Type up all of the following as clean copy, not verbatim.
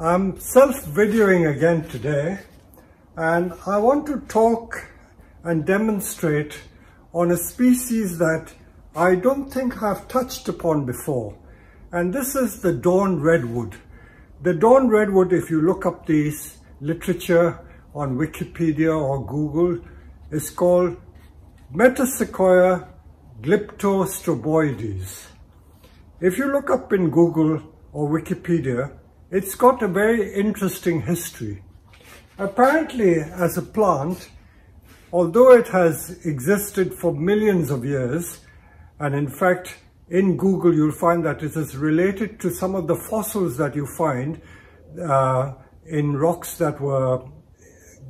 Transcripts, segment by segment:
I'm self-videoing again today, and I want to talk and demonstrate on a species that I don't think I've touched upon before, and this is the Dawn Redwood. The Dawn Redwood, if you look up these literature on Wikipedia or Google, is called Metasequoia glyptostroboides. If you look up in Google or Wikipedia, it's got a very interesting history. Apparently, as a plant, although it has existed for millions of years, and in fact, in Google you'll find that it is related to some of the fossils that you find in rocks that were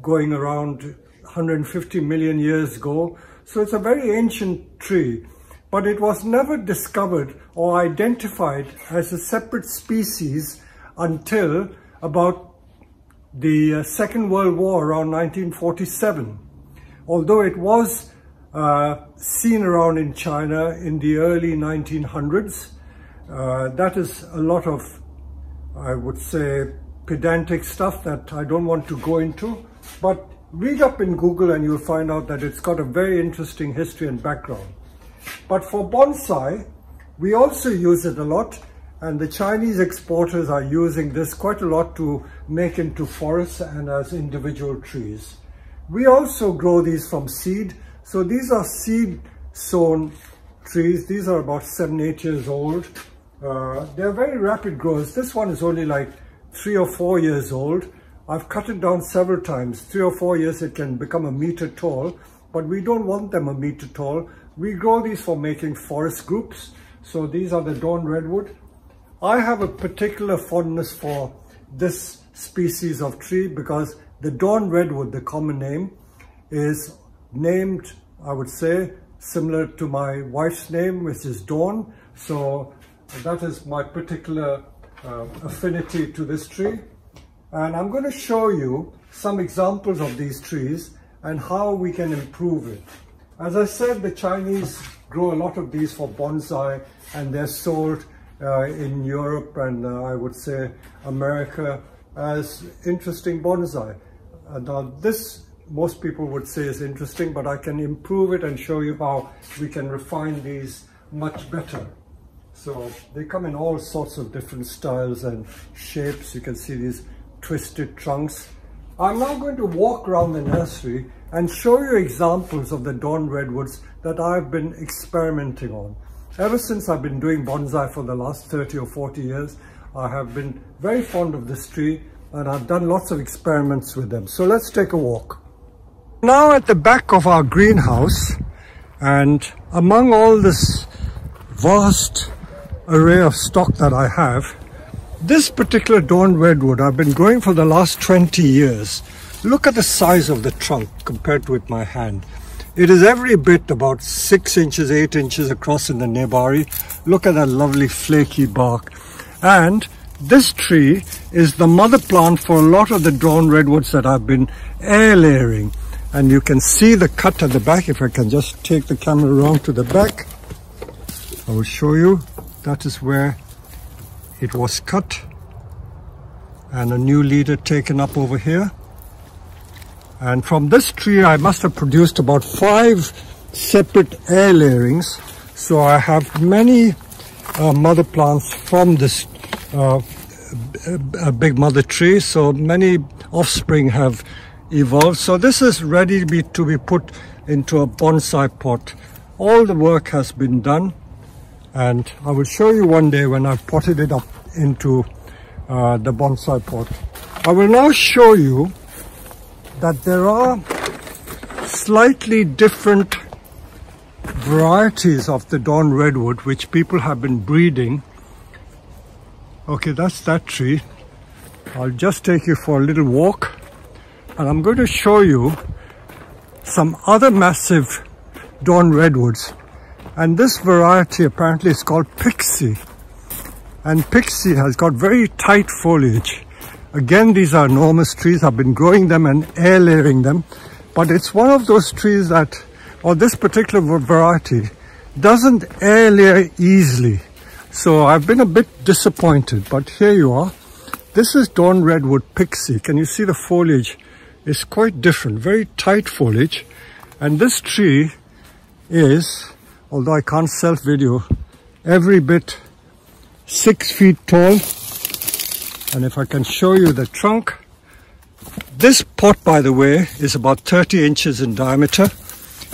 going around 150 million years ago. So it's a very ancient tree, but it was never discovered or identified as a separate species until about the Second World War, around 1947. Although it was seen around in China in the early 1900s. That is a lot of, I would say, pedantic stuff that I don't want to go into, but read up in Google and you'll find out that it's got a very interesting history and background. But for bonsai, we also use it a lot, and the Chinese exporters are using this quite a lot to make into forests and as individual trees. We also grow these from seed. So these are seed sown trees. These are about 7-8 years old. They're very rapid growers. This one is only like 3 or 4 years old. I've cut it down several times. 3 or 4 years it can become 1 meter tall, but we don't want them 1 meter tall. We grow these for making forest groups. So these are the Dawn Redwood. I have a particular fondness for this species of tree because the Dawn Redwood, the common name, is named, I would say, similar to my wife's name, which is Dawn. So that is my particular affinity to this tree. And I'm going to show you some examples of these trees and how we can improve it. As I said, the Chinese grow a lot of these for bonsai, and they're sold in Europe and I would say America as interesting bonsai. Now this, most people would say is interesting, but I can improve it and show you how we can refine these much better. So they come in all sorts of different styles and shapes. You can see these twisted trunks. I'm now going to walk around the nursery and show you examples of the Dawn Redwoods that I've been experimenting on. Ever since I've been doing bonsai for the last 30 or 40 years, I have been very fond of this tree and I've done lots of experiments with them. So let's take a walk. Now at the back of our greenhouse, and among all this vast array of stock that I have, this particular Dawn Redwood I've been growing for the last 20 years. Look at the size of the trunk compared with my hand. It is every bit about 6 inches, 8 inches across in the nebari. Look at that lovely flaky bark. And this tree is the mother plant for a lot of the Dawn Redwoods that I've been air layering. And you can see the cut at the back. If I can just take the camera around to the back, I will show you. That is where it was cut. And a new leader taken up over here. And from this tree, I must have produced about 5 separate air layerings. So I have many mother plants from this big mother tree. So many offspring have evolved. So this is ready to be put into a bonsai pot. All the work has been done. And I will show you one day when I've potted it up into the bonsai pot. I will now show you that there are slightly different varieties of the Dawn Redwood which people have been breeding. Okay, that's that tree. I'll just take you for a little walk and I'm going to show you some other massive Dawn Redwoods. And this variety apparently is called Pixie. And Pixie has got very tight foliage. Again, these are enormous trees. I've been growing them and air layering them. But it's one of those trees that, or this particular variety, doesn't air layer easily. So I've been a bit disappointed, but here you are. This is Dawn Redwood Pixie. Can you see the foliage is quite different, very tight foliage. And this tree is, although I can't self-video, every bit 6 feet tall. And if I can show you the trunk, this pot, by the way, is about 30 inches in diameter.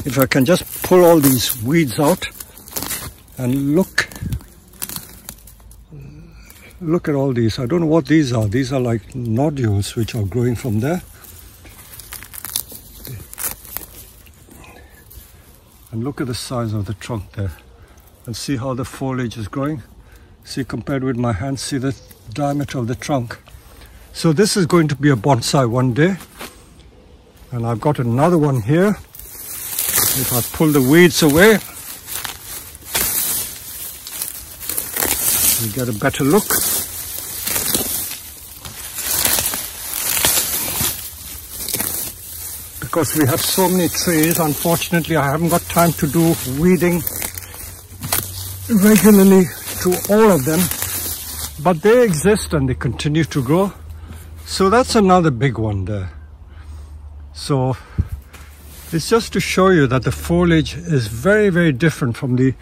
If I can just pull all these weeds out and look at all these. I don't know what these are. These are like nodules which are growing from there. And look at the size of the trunk there. And see how the foliage is growing. See, compared with my hand, see the diameter of the trunk. So this is going to be a bonsai one day. And I've got another one here. If I pull the weeds away, you get a better look. Because we have so many trees, unfortunately I haven't got time to do weeding regularly to all of them, but they exist and they continue to grow. So that's another big one there. So it's just to show you that the foliage is very, very different from the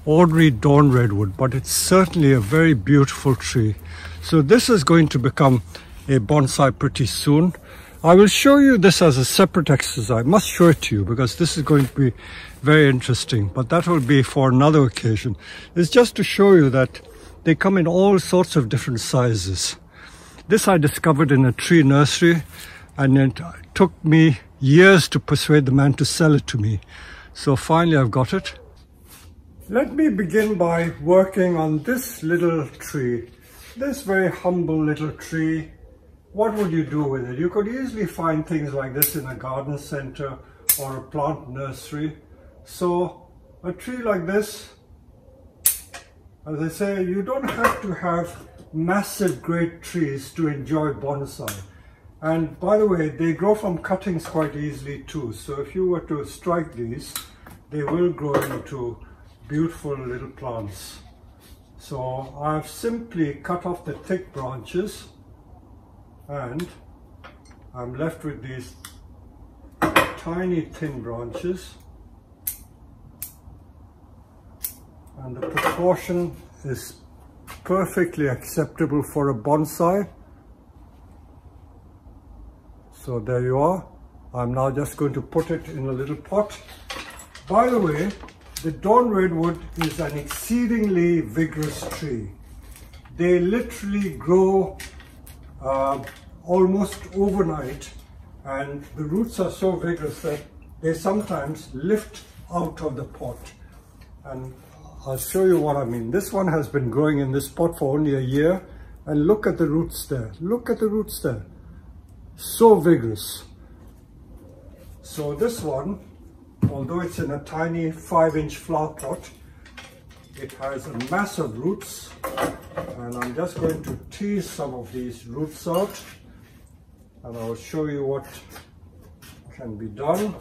ordinary Dawn Redwood, but it's certainly a very beautiful tree. So this is going to become a bonsai pretty soon. I will show you this as a separate exercise. I must show it to you because this is going to be very interesting, but that will be for another occasion. It's just to show you that they come in all sorts of different sizes. This I discovered in a tree nursery, and it took me years to persuade the man to sell it to me. So finally I've got it. Let me begin by working on this little tree. This very humble little tree. What would you do with it? You could easily find things like this in a garden center or a plant nursery. So a tree like this, as I say, you don't have to have massive great trees to enjoy bonsai. And by the way, they grow from cuttings quite easily too. So if you were to strike these, they will grow into beautiful little plants. So I've simply cut off the thick branches and I'm left with these tiny thin branches, and the proportion is perfectly acceptable for a bonsai. So there you are. I'm now just going to put it in a little pot. By the way, the Dawn Redwood is an exceedingly vigorous tree. They literally grow almost overnight, and the roots are so vigorous that they sometimes lift out of the pot. And I'll show you what I mean. This one has been growing in this pot for only a year, and look at the roots there. Look at the roots there. So vigorous. So this one, although it's in a tiny 5-inch flower pot, it has a mass of roots, and I'm just going to tease some of these roots out, and I'll show you what can be done.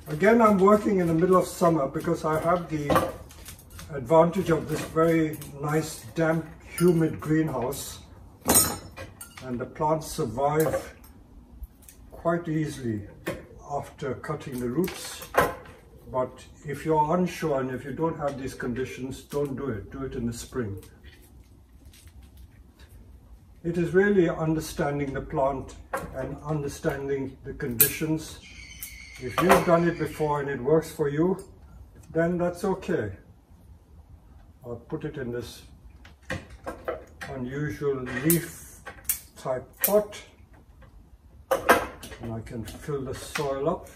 Again, I'm working in the middle of summer because I have the advantage of this very nice, damp, humid greenhouse, and the plants survive quite easily after cutting the roots. But if you're unsure and if you don't have these conditions, don't do it. Do it in the spring. It is really understanding the plant and understanding the conditions. If you've done it before and it works for you, then that's okay. I'll put it in this unusual leaf type pot, and I can fill the soil up.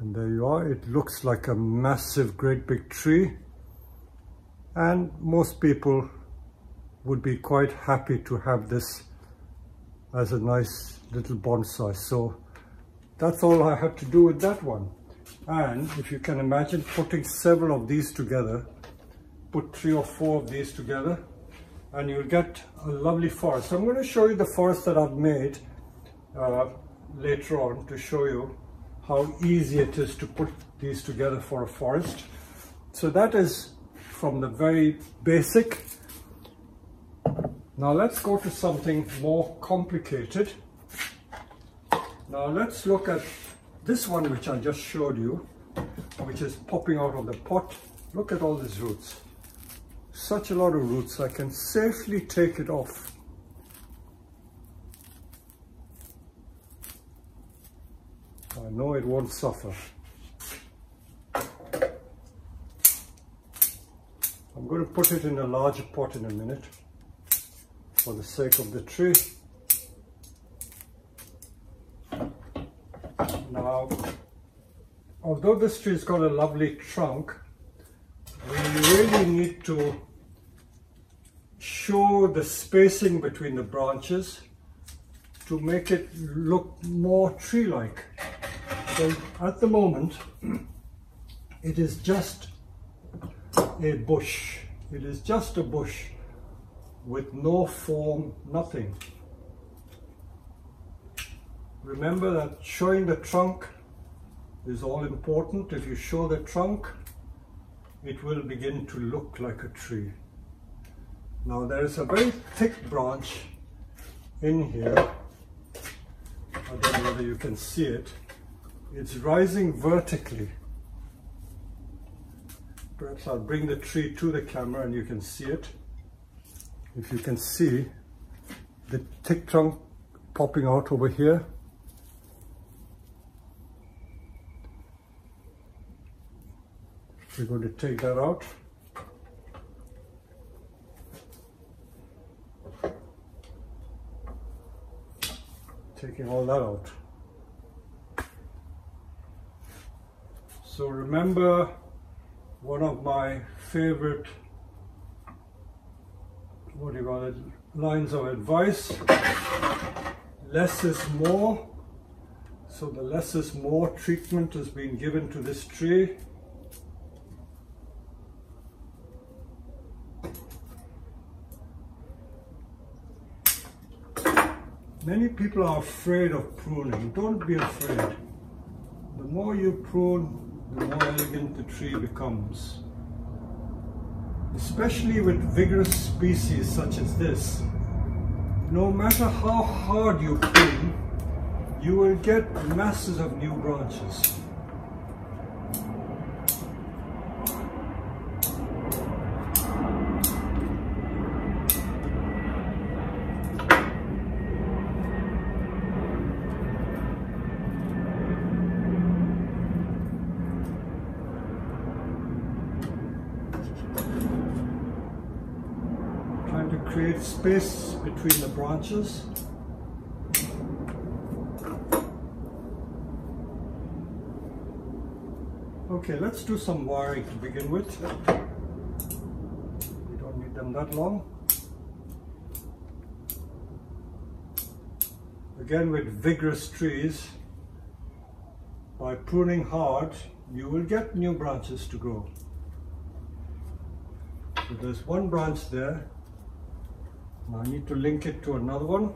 And there you are. It looks like a massive, great big tree, and most people would be quite happy to have this as a nice little bonsai. So that's all I had to do with that one. And if you can imagine putting several of these together, put 3 or 4 of these together, and you'll get a lovely forest. So I'm going to show you the forest that I've made later on to show you how easy it is to put these together for a forest. So that is from the very basic. Now let's go to something more complicated. Now let's look at this one which I just showed you, which is popping out of the pot. Look at all these roots. Such a lot of roots. I can safely take it off. I know it won't suffer. I'm going to put it in a larger pot in a minute for the sake of the tree. Now, although this tree's got a lovely trunk, we really need to show the spacing between the branches to make it look more tree-like. So at the moment, it is just a bush. It is just a bush with no form, nothing. Remember that showing the trunk is all important. If you show the trunk, it will begin to look like a tree. Now there is a very thick branch in here. I don't know whether you can see it. It's rising vertically. Perhaps I'll bring the tree to the camera and you can see it. If you can see the thick trunk popping out over here. We're going to take that out. Taking all that out. So remember, one of my favorite, what do you call it, lines of advice, less is more. So the less is more treatment is being given to this tree. Many people are afraid of pruning. Don't be afraid. The more you prune, the more elegant the tree becomes. Especially with vigorous species such as this. No matter how hard you prune, you will get masses of new branches. Create space between the branches. Okay, let's do some wiring to begin with. We don't need them that long. Again, with vigorous trees, by pruning hard, you will get new branches to grow. So there's one branch there. Now I need to link it to another one.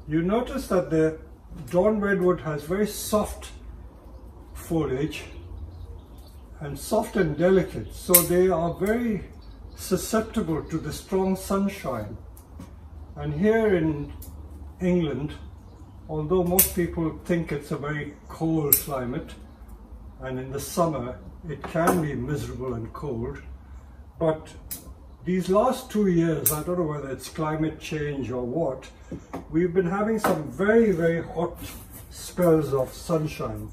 You notice that the Dawn Redwood has very soft foliage and soft and delicate, so they are very susceptible to the strong sunshine. And here in England, although most people think it's a very cold climate, and in the summer it can be miserable and cold, but these last 2 years, I don't know whether it's climate change or what, we've been having some very, very hot spells of sunshine.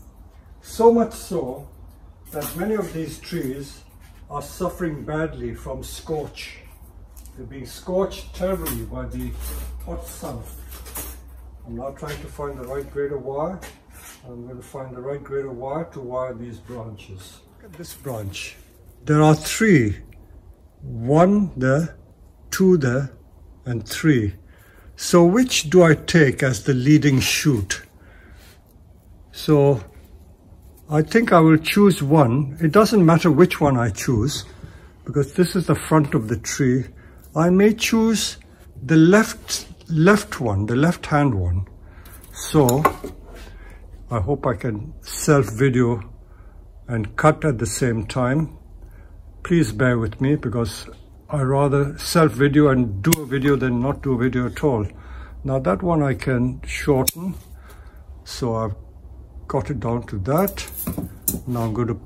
So much so that many of these trees are suffering badly from scorch. They're being scorched terribly by the hot sun. I'm now trying to find the right grade of wire. I'm going to find the right grade of wire to wire these branches. Look at this branch. There are three. One there, two there, and 3. So which do I take as the leading shoot? So I think I will choose one. It doesn't matter which one I choose, because this is the front of the tree. I may choose the left one, the left-hand one. So I hope I can self-video and cut at the same time. Please bear with me, because I rather self-video and do a video than not do a video at all. Now that one I can shorten, so I've got it down to that. Now I'm going to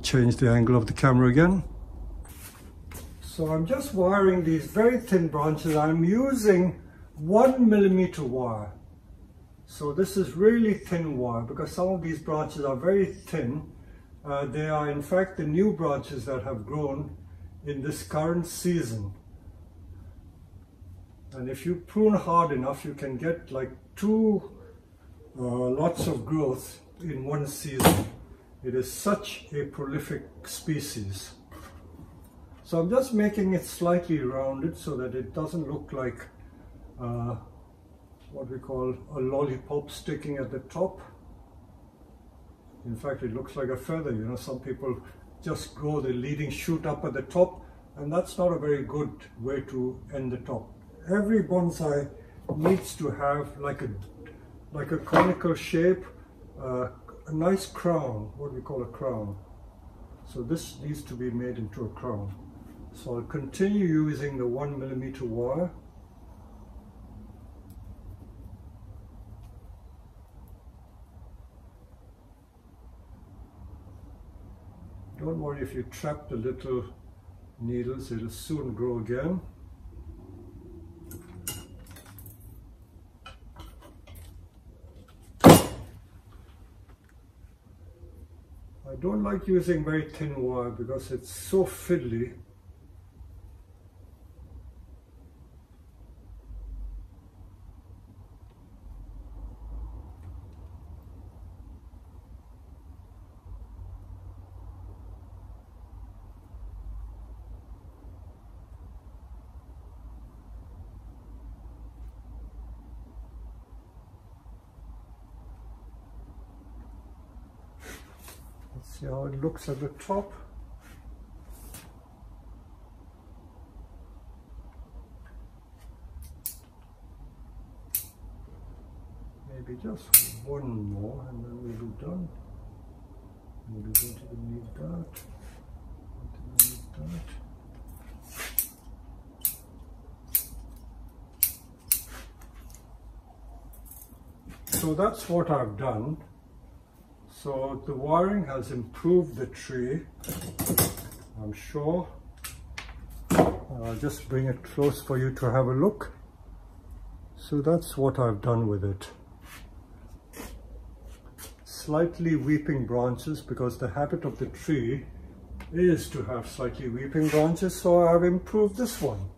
change the angle of the camera again. So I'm just wiring these very thin branches. I'm using 1mm wire. So this is really thin wire, because some of these branches are very thin. They are in fact the new branches that have grown in this current season. And if you prune hard enough, you can get like 2 lots of growth in one season. It is such a prolific species. So I'm just making it slightly rounded so that it doesn't look like what we call a lollipop sticking at the top. In fact, it looks like a feather. You know, some people just grow the leading shoot up at the top, and that's not a very good way to end the top. Every bonsai needs to have like a conical shape, a nice crown, what we call a crown. So this needs to be made into a crown. So I'll continue using the 1mm wire. Don't worry if you trap the little needles, it'll soon grow again. I don't like using very thin wire because it's so fiddly. See how it looks at the top. Maybe just one more and then we'll be done. Maybe don't even need that. Don't even need that. So that's what I've done. So the wiring has improved the tree, I'm sure. I'll just bring it close for you to have a look. So that's what I've done with it. Slightly weeping branches, because the habit of the tree is to have slightly weeping branches, so I've improved this one.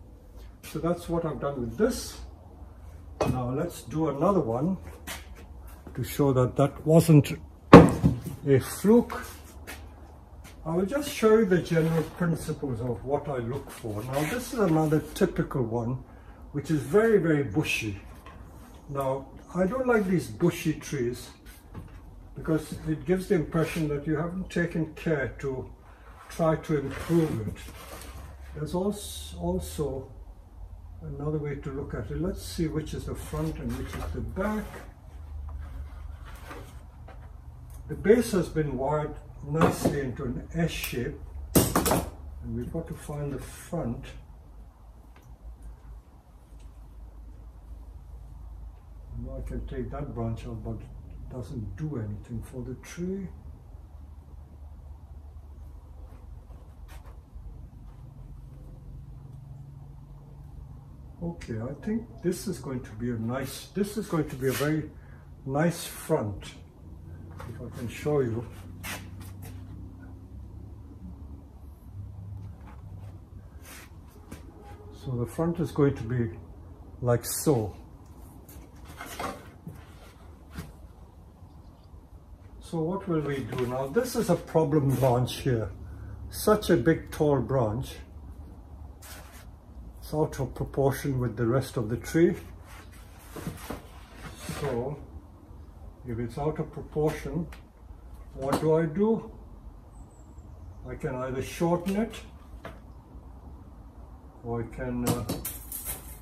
So that's what I've done with this. Now let's do another one to show that that wasn't a fluke. I will just show you the general principles of what I look for. Now this is another typical one which is very, very bushy. Now I don't like these bushy trees because it gives the impression that you haven't taken care to try to improve it. There's also another way to look at it. Let's see which is the front and which is the back. The base has been wired nicely into an S shape, and we've got to find the front. Now I can take that branch out, but it doesn't do anything for the tree. Okay, I think this is going to be a very nice front. If I can show you. So the front is going to be like so. So what will we do now? This is a problem branch here. Such a big tall branch. It's out of proportion with the rest of the tree. So if it's out of proportion, what do? I can either shorten it, or I can,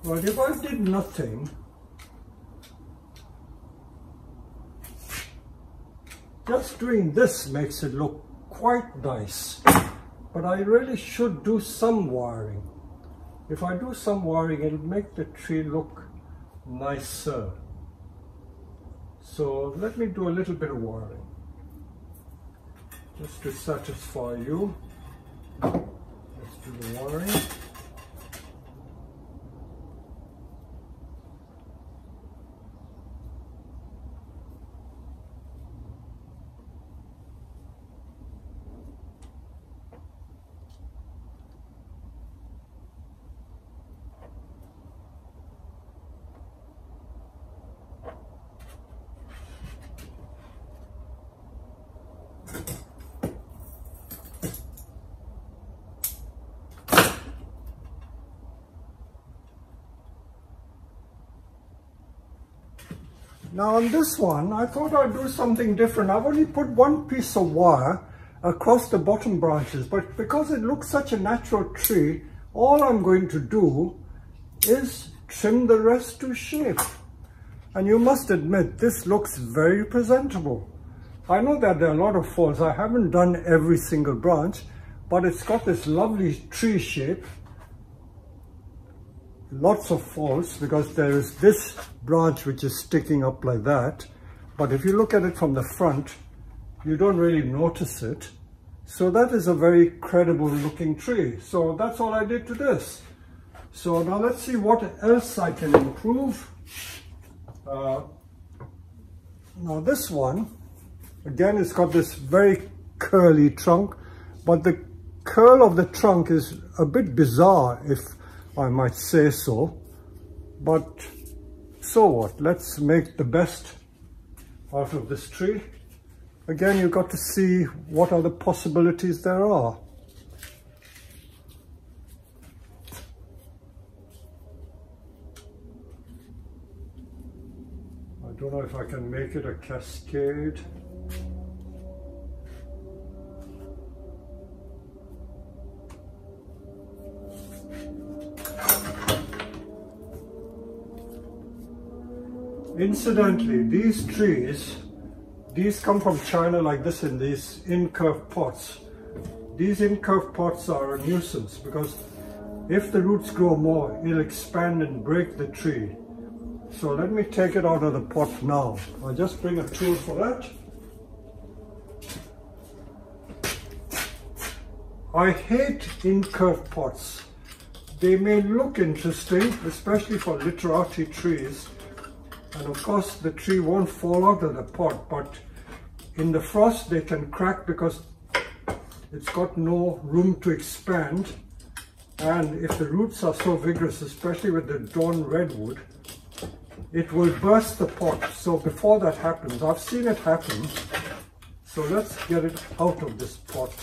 well, if I did nothing, just doing this makes it look quite nice, but I really should do some wiring. If I do some wiring, it'll make the tree look nicer. So let me do a little bit of wiring, just to satisfy you. Let's do the wiring. Now on this one, I thought I'd do something different. I've only put one piece of wire across the bottom branches, but because it looks such a natural tree, all I'm going to do is trim the rest to shape. And you must admit, this looks very presentable. I know that there are a lot of folds. I haven't done every single branch, but it's got this lovely tree shape. Lots of folds because there is this branch which is sticking up like that, but if you look at it from the front, you don't really notice it. So that is a very credible looking tree. So that's all I did to this. So now let's see what else I can improve. Now this one, again, it's got this very curly trunk, but the curl of the trunk is a bit bizarre, if I might say so, but so what? Let's make the best out of this tree. Again, you've got to see what other possibilities there are. I don't know if I can make it a cascade. Incidentally, these trees, these come from China like this in these incurved pots. These incurved pots are a nuisance because if the roots grow more, it'll expand and break the tree. So let me take it out of the pot now. I'll just bring a tool for that. I hate incurved pots. They may look interesting, especially for literati trees. And of course the tree won't fall out of the pot, but in the frost they can crack because it's got no room to expand. And if the roots are so vigorous, especially with the Dawn Redwood, it will burst the pot. So before that happens, I've seen it happen. So let's get it out of this pot.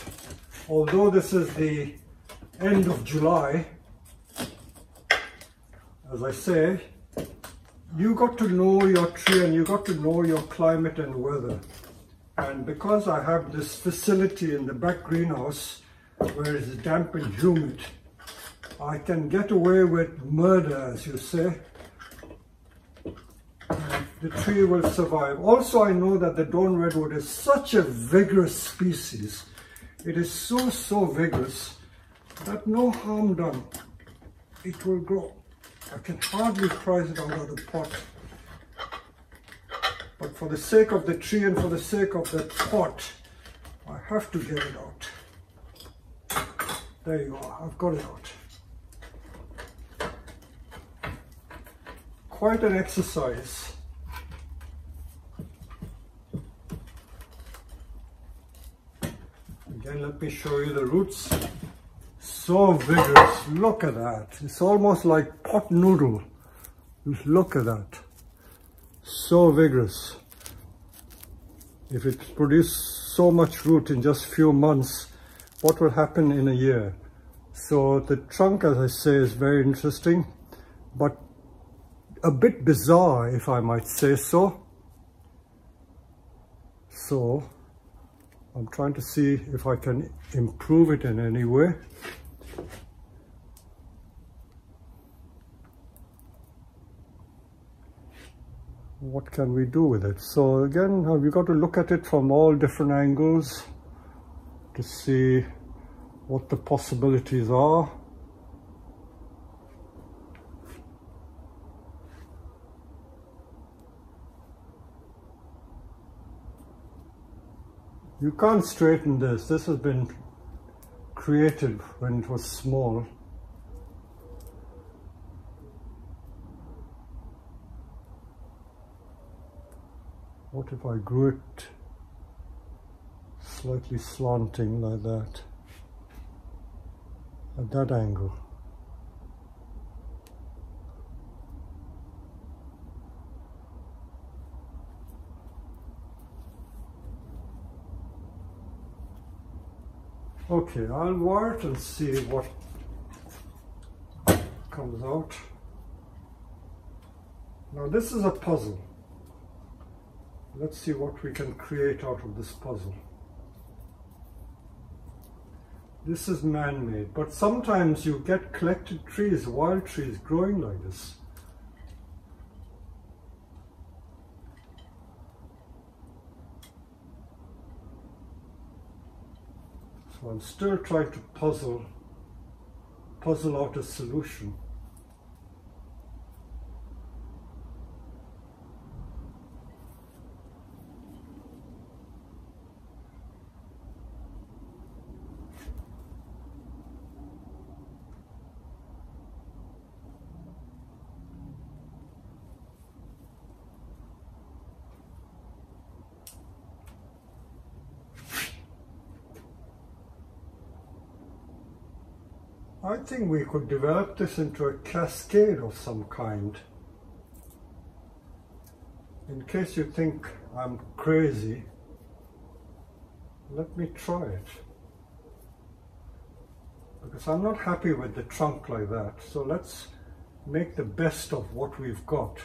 Although this is the end of July, as I say, you got to know your tree and you got to know your climate and weather. And because I have this facility in the back greenhouse where it's damp and humid, I can get away with murder, as you say. And the tree will survive. Also, I know that the Dawn Redwood is such a vigorous species. It is so vigorous that no harm done, it will grow. I can hardly prise it out of the pot. But for the sake of the tree and for the sake of the pot, I have to get it out. There you are, I've got it out. Quite an exercise. Again, let me show you the roots. So vigorous, look at that. It's almost like pot noodle. Look at that. So vigorous. If it produced so much root in just few months, what will happen in a year? So the trunk, as I say, is very interesting, but a bit bizarre, if I might say so. So I'm trying to see if I can improve it in any way. What can we do with it? So again, we've got to look at it from all different angles to see what the possibilities are. You can't straighten this. This has been created when it was small. What if I grew it slightly slanting like that, at that angle? Okay, I'll wire it and see what comes out. Now this is a puzzle. Let's see what we can create out of this puzzle. This is man-made, but sometimes you get collected trees, wild trees growing like this. So I'm still trying to puzzle out a solution. I think we could develop this into a cascade of some kind. In case you think I'm crazy, let me try it. Because I'm not happy with the trunk like that. So let's make the best of what we've got.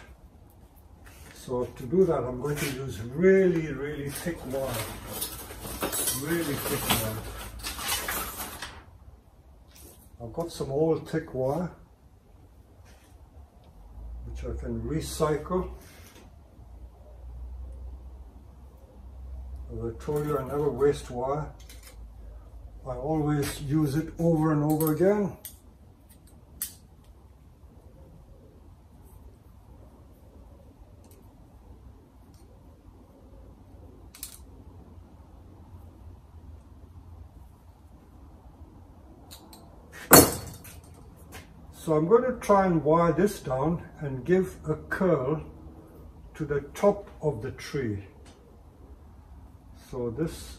So to do that, I'm going to use really, really thick wire. Really thick wire. I've got some old thick wire which I can recycle. As I told you, I never waste wire. I always use it over and over again. So I'm going to try and wire this down and give a curl to the top of the tree. So this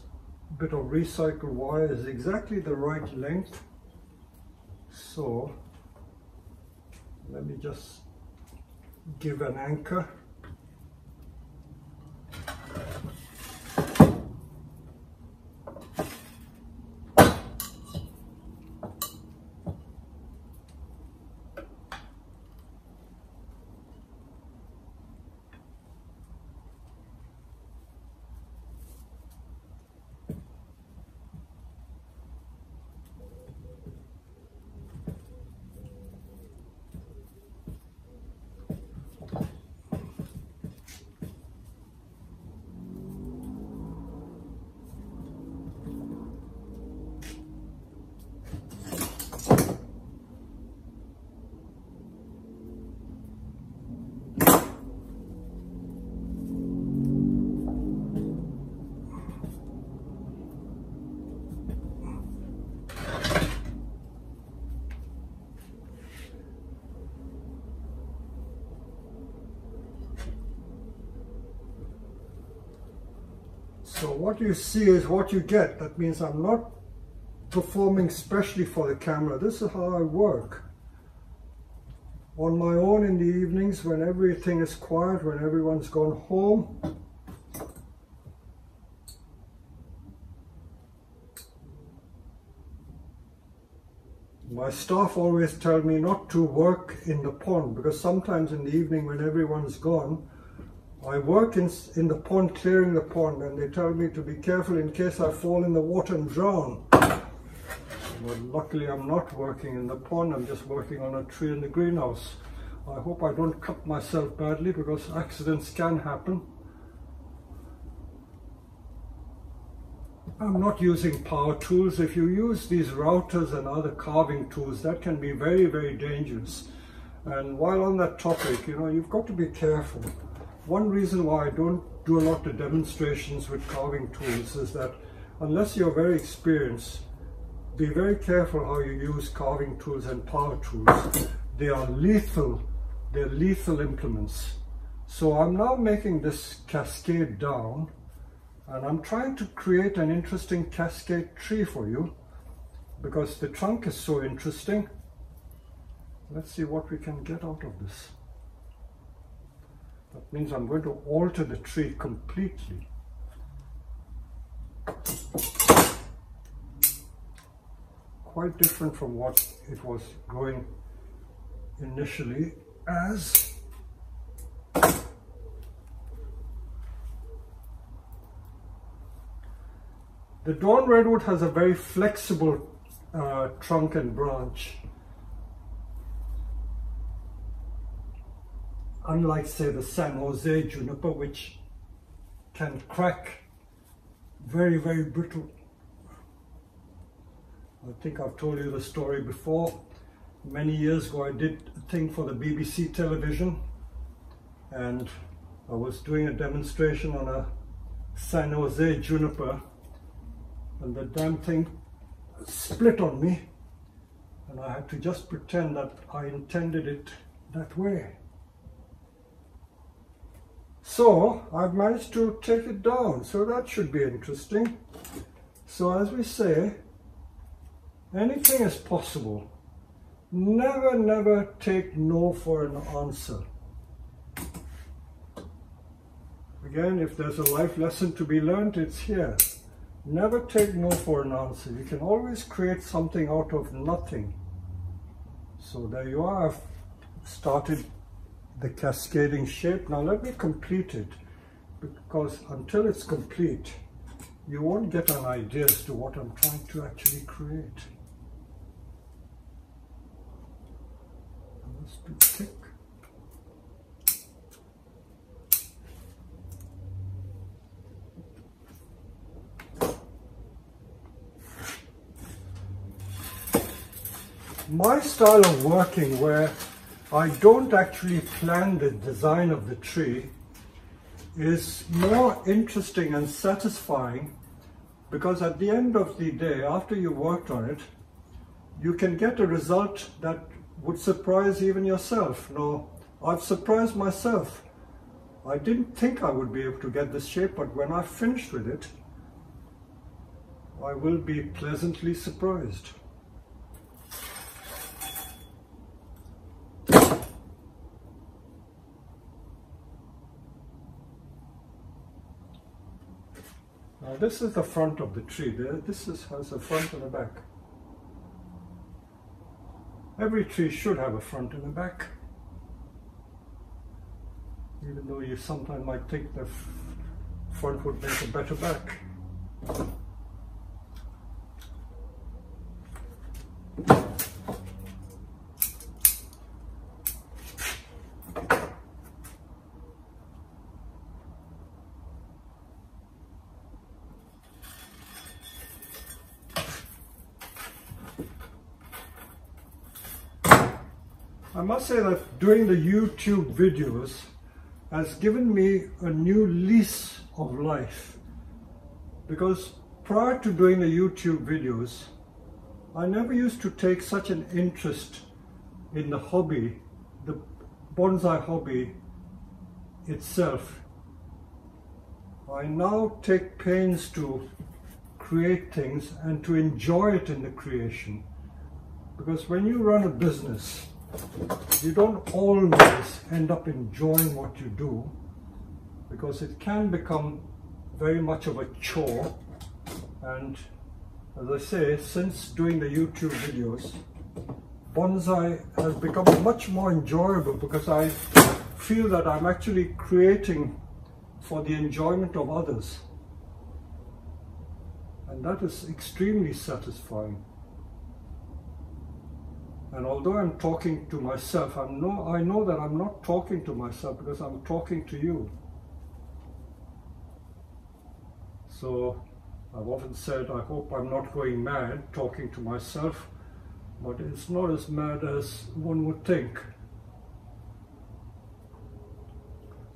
bit of recycled wire is exactly the right length. So let me just give an anchor. So what you see is what you get. That means I'm not performing specially for the camera. This is how I work. On my own in the evenings when everything is quiet, when everyone's gone home. My staff always tell me not to work in the pond, because sometimes in the evening when everyone's gone, I work in the pond, clearing the pond, and they tell me to be careful in case I fall in the water and drown. But luckily I'm not working in the pond, I'm just working on a tree in the greenhouse. I hope I don't cut myself badly, because accidents can happen. I'm not using power tools. If you use these routers and other carving tools, that can be very, very dangerous. And while on that topic, you know, you've got to be careful. One reason why I don't do a lot of demonstrations with carving tools is that unless you're very experienced, be very careful how you use carving tools and power tools. They are lethal. They're lethal implements. So I'm now making this cascade down, and I'm trying to create an interesting cascade tree for you because the trunk is so interesting. Let's see what we can get out of this. That means I'm going to alter the tree completely. Quite different from what it was going initially as. The Dawn Redwood has a very flexible trunk and branch. Unlike, say, the San Jose juniper, which can crack, very, very brittle. I think I've told you the story before. Many years ago I did a thing for the BBC television, and I was doing a demonstration on a San Jose juniper, and the damn thing split on me, and I had to just pretend that I intended it that way. So I've managed to take it down, so that should be interesting. So as we say, anything is possible. Never, never take no for an answer. Again, if there's a life lesson to be learned, it's here. Never take no for an answer. You can always create something out of nothing. So there you are. I've started the cascading shape. Now let me complete it, because until it's complete, you won't get an idea as to what I'm trying to actually create. Let's do thick. My style of working, where I don't actually plan the design of the tree, is more interesting and satisfying, because at the end of the day, after you worked on it, you can get a result that would surprise even yourself. Now, I've surprised myself. I didn't think I would be able to get this shape, but when I finished with it, I will be pleasantly surprised. Now this is the front of the tree. This has a front and a back. Every tree should have a front and a back, even though you sometimes might think the front would make a better back. I must say that doing the YouTube videos has given me a new lease of life, because prior to doing the YouTube videos, I never used to take such an interest in the hobby, the bonsai hobby itself. I now take pains to create things and to enjoy it in the creation, because when you run a business, you don't always end up enjoying what you do, because it can become very much of a chore. And as I say, since doing the YouTube videos, bonsai has become much more enjoyable because I feel that I'm actually creating for the enjoyment of others. And that is extremely satisfying. And although I'm talking to myself, I know that I'm not talking to myself because I'm talking to you. So I've often said, I hope I'm not going mad talking to myself, but it's not as mad as one would think.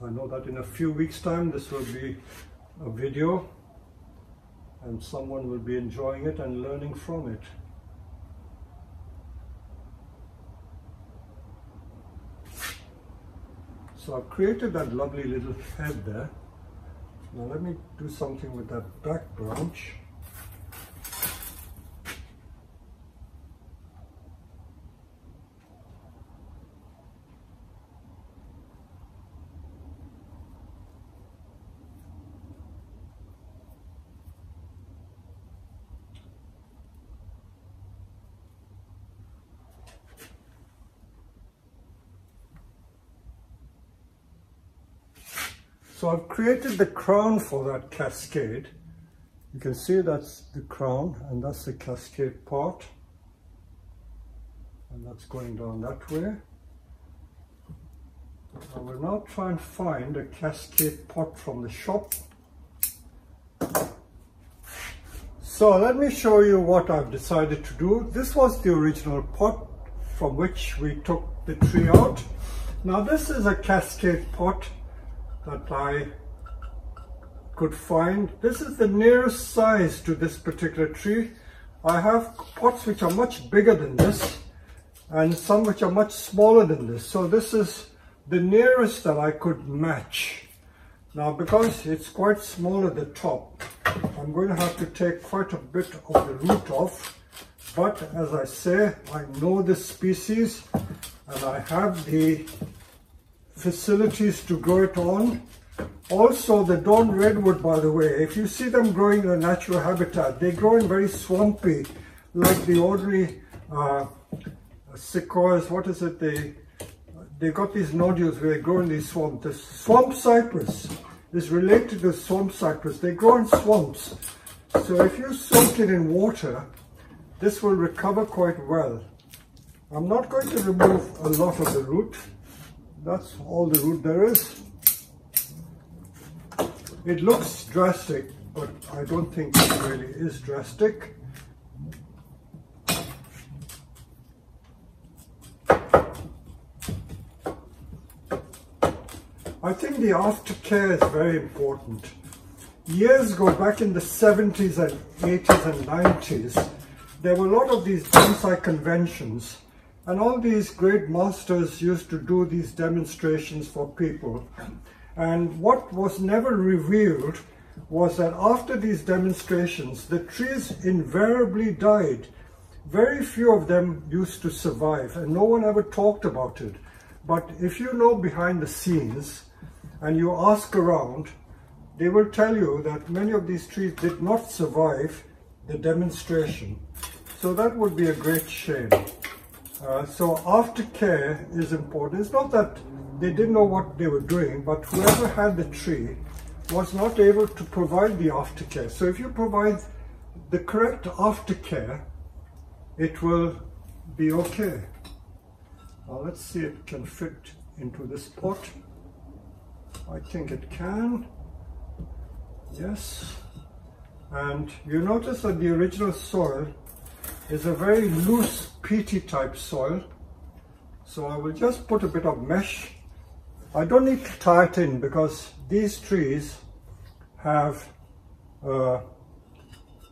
I know that in a few weeks' time this will be a video and someone will be enjoying it and learning from it. So I've created that lovely little head there. Now let me do something with that back branch. So I've created the crown for that cascade. You can see that's the crown and that's the cascade part. And that's going down that way. I will now try and find a cascade pot from the shop. So let me show you what I've decided to do. This was the original pot from which we took the tree out. Now this is a cascade pot that I could find. This is the nearest size to this particular tree. I have pots which are much bigger than this and some which are much smaller than this. So this is the nearest that I could match. Now because it's quite small at the top, I'm going to have to take quite a bit of the root off. But as I say, I know this species and I have the facilities to grow it on. Also the Dawn Redwood, by the way, if you see them growing in a natural habitat, they grow in very swampy, like the ordinary sequoias. What is it? They got these nodules where they grow in these swamps. The swamp cypress is related to swamp cypress. They grow in swamps. So if you soak it in water, this will recover quite well. I'm not going to remove a lot of the root. That's all the root there is. It looks drastic, but I don't think it really is drastic. I think the aftercare is very important. Years ago, back in the 70s and 80s and 90s, there were a lot of these bonsai conventions. And all these great masters used to do these demonstrations for people. And what was never revealed was that after these demonstrations, the trees invariably died. Very few of them used to survive, and no one ever talked about it. But if you know behind the scenes, and you ask around, they will tell you that many of these trees did not survive the demonstration. So that would be a great shame. So aftercare is important. It's not that they didn't know what they were doing, but whoever had the tree was not able to provide the aftercare. So if you provide the correct aftercare, it will be okay. Now let's see if it can fit into this pot. I think it can. Yes. And you notice that the original soil is a very loose, peaty type soil. So I will just put a bit of mesh. I don't need to tie it in because these trees have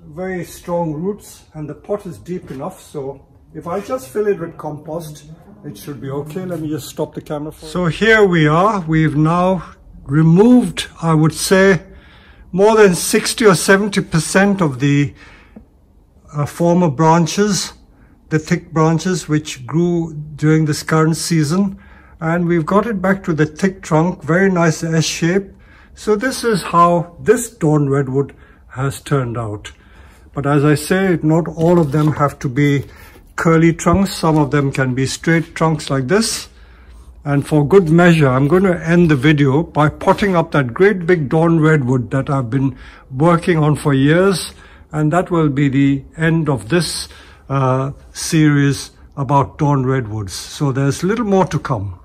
very strong roots and the pot is deep enough. So if I just fill it with compost, it should be okay. Let me just stop the camera for So here we are. We've now removed, I would say, more than 60 or 70% of the former branches, the thick branches which grew during this current season, and we've got it back to the thick trunk, very nice S shape. So this is how this Dawn Redwood has turned out. But as I say, not all of them have to be curly trunks, some of them can be straight trunks like this. And for good measure, I'm going to end the video by potting up that great big Dawn Redwood that I've been working on for years. And that will be the end of this series about Dawn Redwoods. So there's a little more to come.